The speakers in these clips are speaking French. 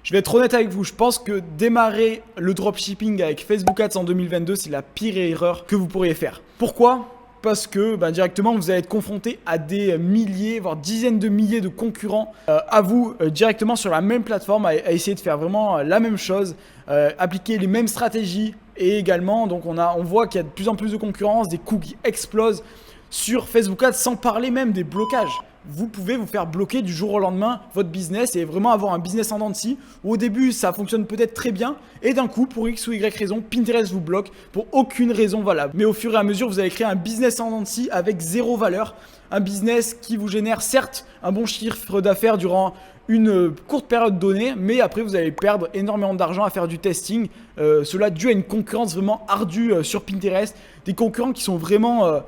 Je vais être honnête avec vous, je pense que démarrer le dropshipping avec Facebook Ads en 2022, c'est la pire erreur que vous pourriez faire. Pourquoi ? Parce que directement, vous allez être confronté à des milliers, voire dizaines de milliers de concurrents à vous directement sur la même plateforme, à essayer de faire vraiment la même chose, appliquer les mêmes stratégies. Et également, donc on voit qu'il y a de plus en plus de concurrence, des coûts qui explosent sur Facebook Ads, sans parler même des blocages. Vous pouvez vous faire bloquer du jour au lendemain votre business et vraiment avoir un business en dents de scie où au début ça fonctionne peut-être très bien et d'un coup pour X ou Y raison Pinterest vous bloque pour aucune raison valable. Mais au fur et à mesure vous allez créer un business en dents de scie avec zéro valeur, un business qui vous génère certes un bon chiffre d'affaires durant une courte période donnée, mais après vous allez perdre énormément d'argent à faire du testing, cela dû à une concurrence vraiment ardue sur Pinterest, des concurrents qui sont vraiment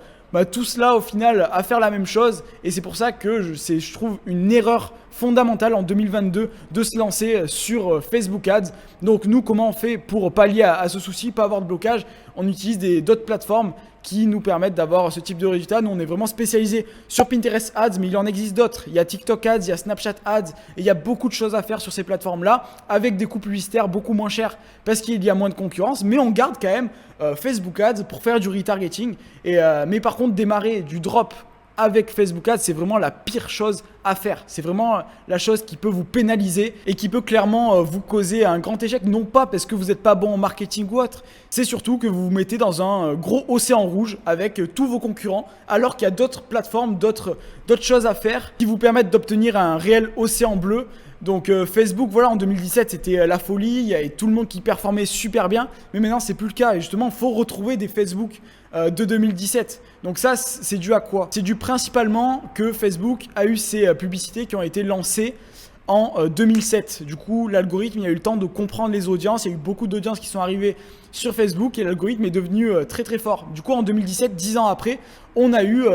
tous là au final à faire la même chose et c'est pour ça que je trouve une erreur fondamentale en 2022 de se lancer sur Facebook Ads. Donc nous, comment on fait pour pallier à ce souci, pas avoir de blocage? On utilise d'autres plateformes qui nous permettent d'avoir ce type de résultat. Nous, on est vraiment spécialisé sur Pinterest Ads, mais il en existe d'autres. Il y a TikTok Ads, il y a Snapchat Ads, et il y a beaucoup de choses à faire sur ces plateformes-là, avec des coûts publicitaires beaucoup moins chers parce qu'il y a moins de concurrence, mais on garde quand même Facebook Ads pour faire du retargeting. Mais par contre, démarrer du drop avec Facebook Ads, c'est vraiment la pire chose à faire. C'est vraiment la chose qui peut vous pénaliser et qui peut clairement vous causer un grand échec. Non pas parce que vous n'êtes pas bon en marketing ou autre, c'est surtout que vous vous mettez dans un gros océan rouge avec tous vos concurrents, alors qu'il y a d'autres plateformes, d'autres choses à faire qui vous permettent d'obtenir un réel océan bleu. Donc Facebook, voilà, en 2017, c'était la folie, il y avait tout le monde qui performait super bien, mais maintenant, c'est plus le cas. Et justement, il faut retrouver des Facebook de 2017. Donc ça, c'est dû à quoi? C'est dû principalement que Facebook a eu ces publicités qui ont été lancées en 2007. Du coup, l'algorithme, il a eu le temps de comprendre les audiences. Il y a eu beaucoup d'audiences qui sont arrivées sur Facebook et l'algorithme est devenu très très fort. Du coup, en 2017, 10 ans après, on a eu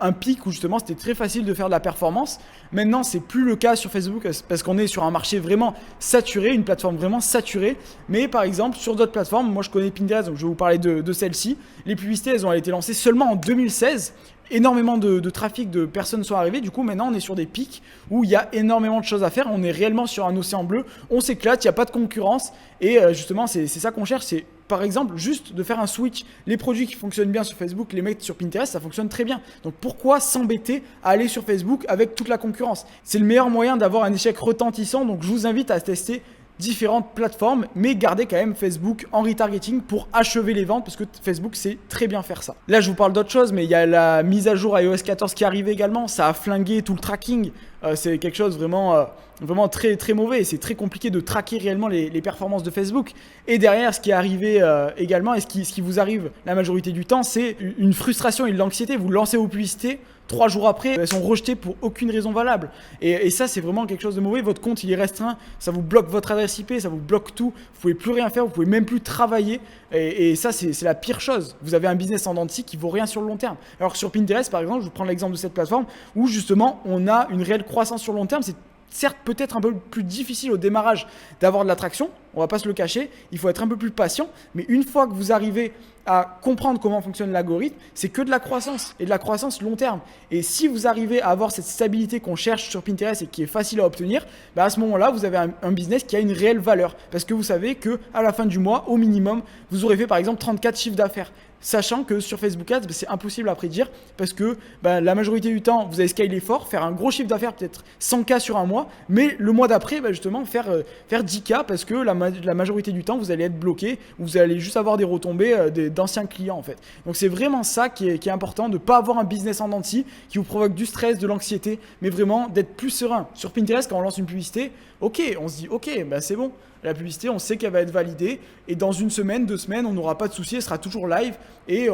un pic où justement c'était très facile de faire de la performance. Maintenant, c'est plus le cas sur Facebook parce qu'on est sur un marché vraiment saturé, une plateforme vraiment saturée. Mais par exemple, sur d'autres plateformes, moi je connais Pinterest, donc je vais vous parler de celle-ci. Les publicités, elles ont été lancées seulement en 2016. Énormément de trafic, de personnes sont arrivées. Du coup, maintenant, on est sur des pics où il y a énormément de choses à faire. On est réellement sur un océan bleu. On s'éclate, il n'y a pas de concurrence. Et justement, c'est ça qu'on cherche. C'est par exemple juste de faire un switch. Les produits qui fonctionnent bien sur Facebook, les mettre sur Pinterest, ça fonctionne très bien. Donc pourquoi s'embêter à aller sur Facebook avec toute la concurrence? C'est le meilleur moyen d'avoir un échec retentissant. Donc je vous invite à tester différentes plateformes, mais gardez quand même Facebook en retargeting pour achever les ventes parce que Facebook sait très bien faire ça. Là, je vous parle d'autre chose, mais il y a la mise à jour iOS 14 qui arrive également. Ça a flingué tout le tracking. C'est quelque chose vraiment très, très mauvais. C'est très compliqué de traquer réellement les performances de Facebook. Et derrière, ce qui est arrivé également et ce qui vous arrive la majorité du temps, c'est une frustration et de l'anxiété. Vous lancez vos publicités. 3 jours après, elles sont rejetées pour aucune raison valable. Et ça, c'est vraiment quelque chose de mauvais. Votre compte, il est restreint. Ça vous bloque votre adresse IP, ça vous bloque tout. Vous pouvez plus rien faire, vous pouvez même plus travailler. Et ça, c'est la pire chose. Vous avez un business en dents de scie qui vaut rien sur le long terme. Alors que sur Pinterest, par exemple, je vous prends l'exemple de cette plateforme où justement, on a une réelle croissance sur le long terme. C'est certes peut-être un peu plus difficile au démarrage d'avoir de l'attraction, on va pas se le cacher, il faut être un peu plus patient, mais une fois que vous arrivez à comprendre comment fonctionne l'algorithme, c'est que de la croissance et de la croissance long terme. Et si vous arrivez à avoir cette stabilité qu'on cherche sur Pinterest et qui est facile à obtenir, à ce moment-là, vous avez un business qui a une réelle valeur parce que vous savez que à la fin du mois, au minimum, vous aurez fait par exemple 34 chiffres d'affaires. Sachant que sur Facebook Ads, c'est impossible à prédire parce que la majorité du temps, vous allez scaler fort, faire un gros chiffre d'affaires, peut-être 100K sur un mois, mais le mois d'après, justement, faire 10K parce que la majorité du temps, vous allez être bloqué, vous allez juste avoir des retombées d'anciens clients en fait. Donc c'est vraiment ça qui est important, de ne pas avoir un business en dents de scie qui vous provoque du stress, de l'anxiété, mais vraiment d'être plus serein. Sur Pinterest, quand on lance une publicité, ok, on se dit ok, c'est bon. La publicité, on sait qu'elle va être validée et dans une semaine, 2 semaines, on n'aura pas de souci, elle sera toujours live et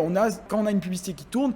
quand on a une publicité qui tourne,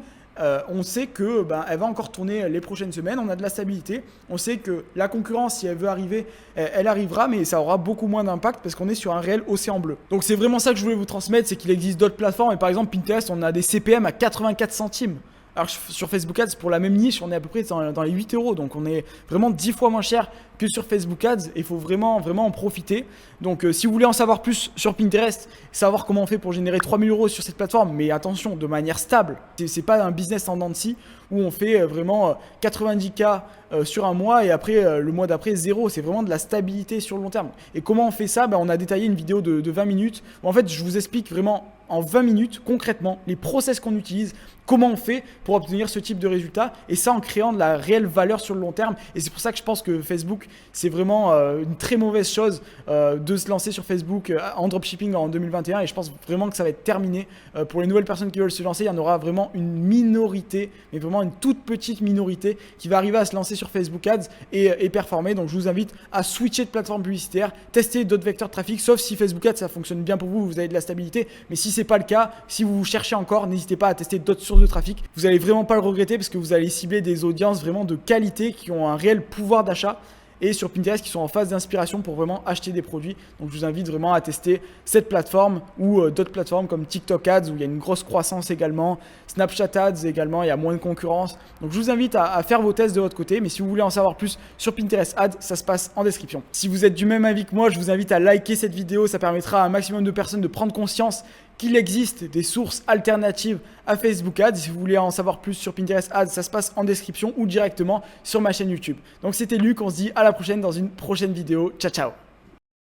on sait que elle va encore tourner les prochaines semaines, on a de la stabilité, on sait que la concurrence, si elle veut arriver, elle arrivera, mais ça aura beaucoup moins d'impact parce qu'on est sur un réel océan bleu. Donc c'est vraiment ça que je voulais vous transmettre, c'est qu'il existe d'autres plateformes et par exemple Pinterest, on a des CPM à 84 centimes. Alors sur Facebook Ads, pour la même niche, on est à peu près dans les 8 €. Donc on est vraiment 10 fois moins cher que sur Facebook Ads. Et il faut vraiment en profiter. Donc si vous voulez en savoir plus sur Pinterest, savoir comment on fait pour générer 3 000 € sur cette plateforme, mais attention, de manière stable. C'est pas un business en dents de scie où on fait vraiment 90K sur un mois et après le mois d'après 0. C'est vraiment de la stabilité sur le long terme. Et comment on fait ça? On a détaillé une vidéo de 20 minutes où en fait je vous explique vraiment en 20 minutes concrètement les process qu'on utilise, comment on fait pour obtenir ce type de résultat, et ça en créant de la réelle valeur sur le long terme. Et c'est pour ça que je pense que Facebook, c'est vraiment une très mauvaise chose de se lancer sur Facebook en dropshipping en 2021, et je pense vraiment que ça va être terminé. Pour les nouvelles personnes qui veulent se lancer, il y en aura vraiment une minorité, mais vraiment une toute petite minorité qui va arriver à se lancer sur Facebook Ads et performer. Donc je vous invite à switcher de plateforme publicitaire, tester d'autres vecteurs de trafic, sauf si Facebook Ads ça fonctionne bien pour vous, vous avez de la stabilité. Mais si c'est pas le cas, si vous cherchez encore, n'hésitez pas à tester d'autres sources de trafic. Vous allez vraiment pas le regretter parce que vous allez cibler des audiences vraiment de qualité qui ont un réel pouvoir d'achat, et sur Pinterest qui sont en phase d'inspiration pour vraiment acheter des produits. Donc je vous invite vraiment à tester cette plateforme ou d'autres plateformes comme TikTok Ads où il y a une grosse croissance également, Snapchat Ads également, il y a moins de concurrence. Donc je vous invite à faire vos tests de votre côté, mais si vous voulez en savoir plus sur Pinterest Ads, ça se passe en description. Si vous êtes du même avis que moi, je vous invite à liker cette vidéo, ça permettra à un maximum de personnes de prendre conscience qu'il existe des sources alternatives à Facebook Ads. Si vous voulez en savoir plus sur Pinterest Ads, ça se passe en description ou directement sur ma chaîne YouTube. Donc c'était Luc, on se dit à la prochaine dans une prochaine vidéo. Ciao ciao.